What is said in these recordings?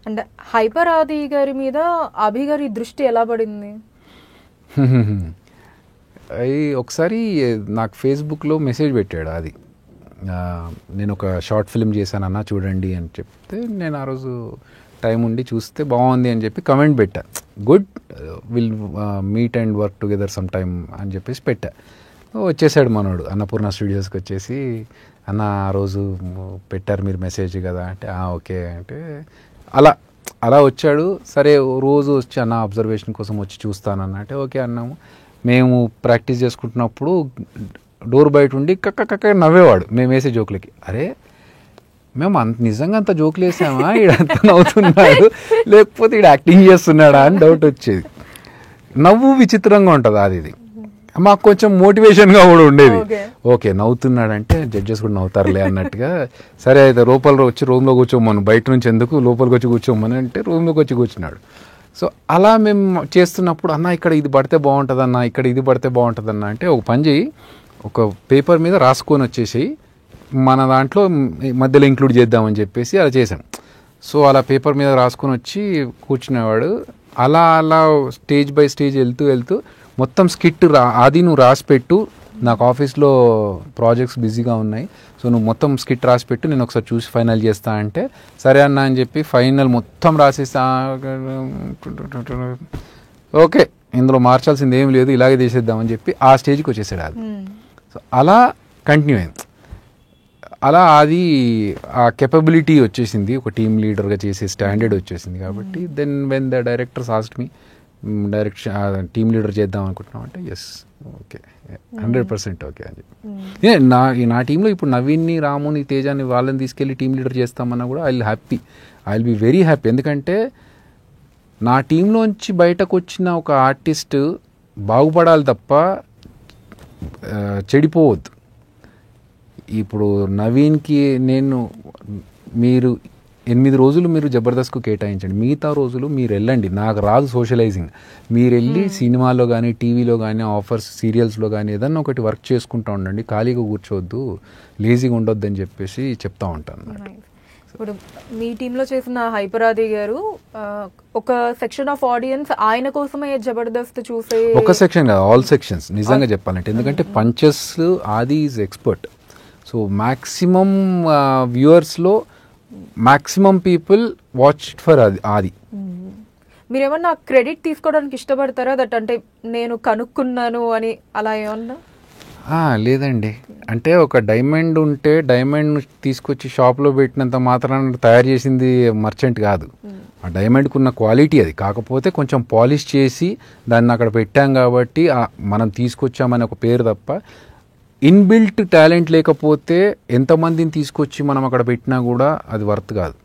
And hyper ఆది గారి మీద అభి గారి దృష్టి ఎలా పడింది? ఒకసారి నాకు ఫేస్బుక్లో మెసేజ్ పెట్టాడు అది, నేను ఒక షార్ట్ ఫిల్మ్ చేశానన్నా చూడండి అని చెప్తే, నేను ఆ రోజు టైం ఉండి చూస్తే బాగుంది అని చెప్పి కమెంట్ పెట్టా, good will meet and work together some time అని చెప్పేసి పెట్టా. వచ్చేసాడు మనోడు అన్నపూర్ణ స్టూడియోస్కి వచ్చేసి, అన్న ఆ రోజు పెట్టారు మీరు మెసేజ్ కదా అంటే, ఓకే అంటే అలా అలా వచ్చాడు. సరే రోజు వచ్చి అన్న అబ్జర్వేషన్ కోసం వచ్చి చూస్తానన్న అంటే ఓకే అన్నాము. మేము ప్రాక్టీస్ చేసుకుంటున్నప్పుడు డోర్ బయట ఉండి కక్క నవ్వేవాడు మేము వేసే జోకులకి. అరే మేము నిజంగా అంత జోకులు వేసామా, ఈడంతా నవ్వుతున్నాడు లేకపోతే ఈడు యాక్టింగ్ చేస్తున్నాడా అని డౌట్ వచ్చేది. నవ్వు విచిత్రంగా ఉంటుంది అది, ఇది మాకు కొంచెం మోటివేషన్గా కూడా ఉండేది. ఓకే నవ్వుతున్నాడంటే జడ్జెస్ కూడా నవ్వుతారులే అన్నట్టుగా, సరే అయితే లోపల వచ్చి రూమ్లో కూర్చోమను, బయట నుంచి ఎందుకు లోపలికి వచ్చి కూర్చోమని అంటే రూమ్లోకి వచ్చి కూర్చున్నాడు. సో అలా మేము చేస్తున్నప్పుడు అన్న ఇక్కడ ఇది పడితే బాగుంటుందన్న, ఇక్కడ ఇది పడితే బాగుంటుందన్న అంటే, ఒక పని చేయి, ఒక పేపర్ మీద రాసుకొని వచ్చేసి మన దాంట్లో మధ్యలో ఇంక్లూడ్ చేద్దామని చెప్పేసి అలా చేసాం. సో అలా పేపర్ మీద రాసుకొని వచ్చి కూర్చునేవాడు. అలా అలా స్టేజ్ బై స్టేజ్ వెళ్తూ మొత్తం స్కిట్ అది నువ్వు రాసి పెట్టు, నాకు ఆఫీస్లో ప్రాజెక్ట్స్ బిజీగా ఉన్నాయి, సో నువ్వు మొత్తం స్కిట్ రాసి పెట్టు, నేను ఒకసారి చూసి ఫైనల్ చేస్తా అంటే సరే అన్న అని చెప్పి ఫైనల్ మొత్తం రాసేస్తా. ఓకే ఇందులో మార్చాల్సింది ఏం లేదు, ఇలాగే చేసేద్దామని చెప్పి ఆ స్టేజ్కి వచ్చేసాడు అది. సో అలా కంటిన్యూ అయింది. అలా అది ఆ కెపబిలిటీ వచ్చేసింది, ఒక టీమ్ లీడర్గా చేసే స్టాండర్డ్ వచ్చేసింది. కాబట్టి then when the directors asked me direction team leader చేద్దాం అనుకుంటున్నాం అంటే ఎస్ ఓకే 100% ఓకే అని చెప్పి. నా టీంలో ఇప్పుడు నవీన్ని, రాముని, తేజాన్ని వాళ్ళని తీసుకెళ్ళి టీమ్ లీడర్ చేస్తామన్నా కూడా I will be very happy. ఎందుకంటే నా టీంలోంచి బయటకు వచ్చిన ఒక ఆర్టిస్ట్ బాగుపడాలి తప్ప చెడిపోవద్దు. ఇప్పుడు నవీన్కి మీరు 8 రోజులు మీరు జబర్దస్త్కు కేటాయించండి, మిగతా రోజులు మీరు వెళ్ళండి, నాకు రాదు సోషలైజింగ్, మీరు వెళ్ళి సినిమాలో కానీ టీవీలో కానీ ఆఫర్స్ సీరియల్స్లో కానీ ఏదన్నా ఒకటి వర్క్ చేసుకుంటూ ఉండండి, ఖాళీగా కూర్చోవద్దు, లేజీగా ఉండొద్దు అని చెప్పేసి చెప్తా ఉంటాను. ఇప్పుడు మీ టీంలో చేసిన హైపర్ ఆది గారు ఒక సెక్షన్ ఆఫ్ ఆడియన్స్ ఆయన కోసమే జబర్దస్త్ చూసే, ఒక సెక్షన్ కాదు ఆల్ సెక్షన్స్ నిజంగా చెప్పాలంటే. ఎందుకంటే punches Aadi is expert. So maximum వ్యూవర్స్లో maximum people watch for Aadi. మీరేమన్నా క్రెడిట్ తీసుకోవడానికి ఇష్టపడతారా, దట్ అంటే నేను కనుక్కున్నాను అని అలా ఏమన్నా? లేదండి, అంటే ఒక డైమండ్ ఉంటే డైమండ్ తీసుకొచ్చి షాప్లో పెట్టినంత మాత్రాన తయారు చేసింది మర్చెంట్ కాదు. ఆ డైమండ్కి ఉన్న క్వాలిటీ అది, కాకపోతే కొంచెం పాలిష్ చేసి దాన్ని అక్కడ పెట్టాం కాబట్టి మనం తీసుకొచ్చామని ఒక పేరు తప్ప, ఇన్బిల్ట్ టాలెంట్ లేకపోతే ఎంతమందిని తీసుకొచ్చి మనం అక్కడ పెట్టినా కూడా అది వర్త్ కాదు.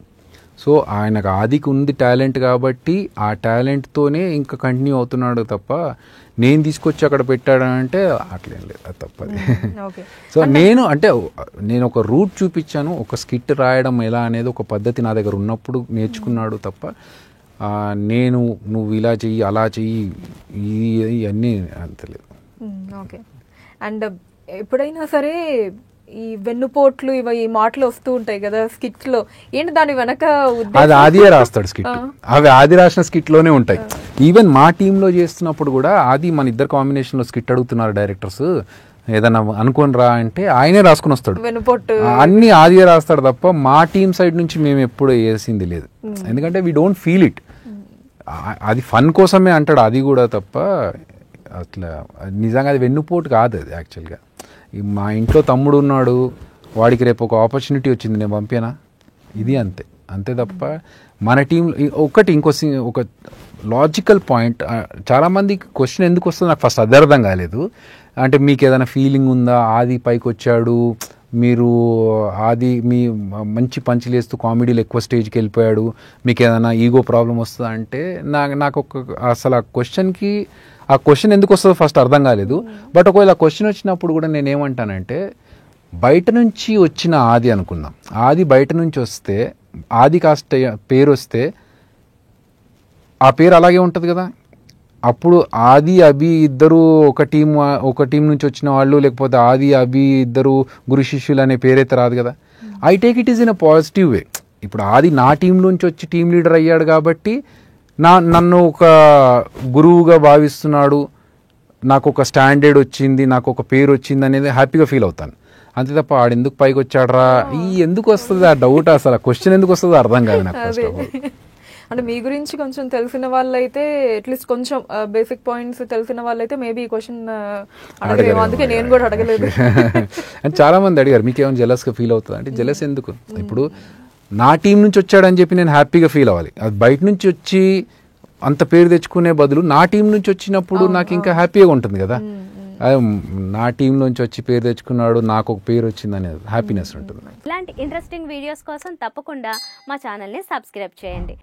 సో ఆయనకు ఆదికి ఉంది టాలెంట్ కాబట్టి ఆ టాలెంట్తోనే ఇంకా కంటిన్యూ అవుతున్నాడు తప్ప, నేను తీసుకొచ్చి అక్కడ పెట్టాడంటే అట్లేం లేదు, అది తప్పది. సో నేను ఒక రూట్ చూపించాను, ఒక స్కిట్ రాయడం ఎలా అనేది ఒక పద్ధతి నా దగ్గర ఉన్నప్పుడు నేర్చుకున్నాడు తప్ప, నువ్వు ఇలా చెయ్యి అలా చెయ్యి ఇవన్నీ అంతలేదు. ఓకే. అండ్ ఎప్పుడైనా సరే ఈ వెన్నుపోట్లు ఈ మాటలు వస్తూ ఉంటాయి కదా స్కిట్స్ లో, ఏంటి దాని వెనక అది ఆదియే రాస్తాడు స్కిట్, అవి ఆది రాసిన స్కిట్ లోనే ఉంటాయి. ఈవెన్ మా టీంలో చేస్తున్నప్పుడు కూడా ఆది మన ఇద్దరు కాంబినేషన్ లో స్కిట్ అడుగుతున్నారు డైరెక్టర్స్, ఏదన్నా అనుకోని రా అంటే ఆయనే రాసుకుని వస్తాడు, వెన్నుపోటు అన్ని ఆదియే రాస్తాడు తప్ప మా టీం సైడ్ నుంచి మేము ఎప్పుడు వేసింది లేదు. ఎందుకంటే వీ డోంట్ ఫీల్ ఇట్, అది ఫన్ కోసమే అంటాడు అది కూడా తప్ప అట్లా నిజంగా అది వెన్నుపోటు కాదు. అది యాక్చువల్గా మా ఇంట్లో తమ్ముడు ఉన్నాడు, వాడికి రేపు ఒక ఆపర్చునిటీ వచ్చింది, నేను పంపానా, ఇది అంతే తప్ప మన టీంలో ఒక లాజికల్ పాయింట్. చాలామందికి క్వశ్చన్ ఎందుకు వస్తుందో నాకు ఫస్ట్ అది అర్థం కాలేదు. అంటే మీకు ఏదైనా ఫీలింగ్ ఉందా, ఆది పైకి వచ్చాడు, మీరు ఆది మీ మంచి పంచులు వేస్తూ కామెడీలు ఎక్కువ స్టేజ్కి వెళ్ళిపోయాడు, మీకు ఏదైనా ఈగో ప్రాబ్లం వస్తుందా అంటే నాకు అసలు ఆ క్వశ్చన్ ఎందుకు వస్తుందో ఫస్ట్ అర్థం కాలేదు. బట్ ఒకవేళ ఆ క్వశ్చన్ వచ్చినప్పుడు కూడా నేనేమంటానంటే, బయట నుంచి వచ్చిన ఆది అనుకుందాం, ఆది బయట నుంచి వస్తే ఆది కాస్త పేరు వస్తే ఆ పేరు అలాగే ఉంటుంది కదా. అప్పుడు ఆది అభి ఇద్దరు ఒక టీం నుంచి వచ్చిన వాళ్ళు, లేకపోతే ఆది అభి ఇద్దరు గురు శిష్యులు అనే పేరైతే రాదు కదా. I take it is in a positive way. ఇప్పుడు ఆది నా టీం నుంచి వచ్చి టీం లీడర్ అయ్యాడు కాబట్టి నన్ను ఒక గురువుగా భావిస్తున్నాడు, నాకు ఒక స్టాండర్డ్ వచ్చింది, నాకు ఒక పేరు వచ్చింది అనేది హ్యాపీగా ఫీల్ అవుతాను. అంతే తప్ప ఆడెందుకు పైకి వచ్చాడరా ఎందుకు వస్తుంది ఆ డౌట్, అసలు ఆ క్వశ్చన్ ఎందుకు వస్తుందో అర్థం కాదు నాకు. ఫస్ట్ ఆఫ్ ఆల్ అంటే మీ గురించి కొంచెం తెలిసిన వాళ్ళైతే అట్లీస్ట్ కొంచెం బేసిక్ పాయింట్స్ తెలిసిన వాళ్ళైతే మేబీ ఈ క్వశ్చన్ అడగలేము, అందుకే నేను కూడా అడగలేదు. అండ్ చాలా మంది అడిగారు మీకేమైనా జెలస్గా ఫీల్ అవుతుంది అంటే, జెలస్ ఎందుకు, ఇప్పుడు నా టీం నుంచి వచ్చాడని చెప్పి నేను హ్యాపీగా ఫీల్ అవ్వాలి. అది బయట నుంచి వచ్చి అంత పేరు తెచ్చుకునే బదులు నా టీం నుంచి వచ్చినప్పుడు నాకు ఇంకా హ్యాపీగా ఉంటుంది కదా. నా టీం నుంచి వచ్చి పేరు తెచ్చుకున్నాడు, నాకు ఒక పేరు వచ్చింది అనేది హ్యాపీనెస్ ఉంటుంది. ఇలాంటి ఇంట్రెస్టింగ్ వీడియోస్ కోసం తప్పకుండా మా ఛానల్ని సబ్స్క్రైబ్ చేయండి.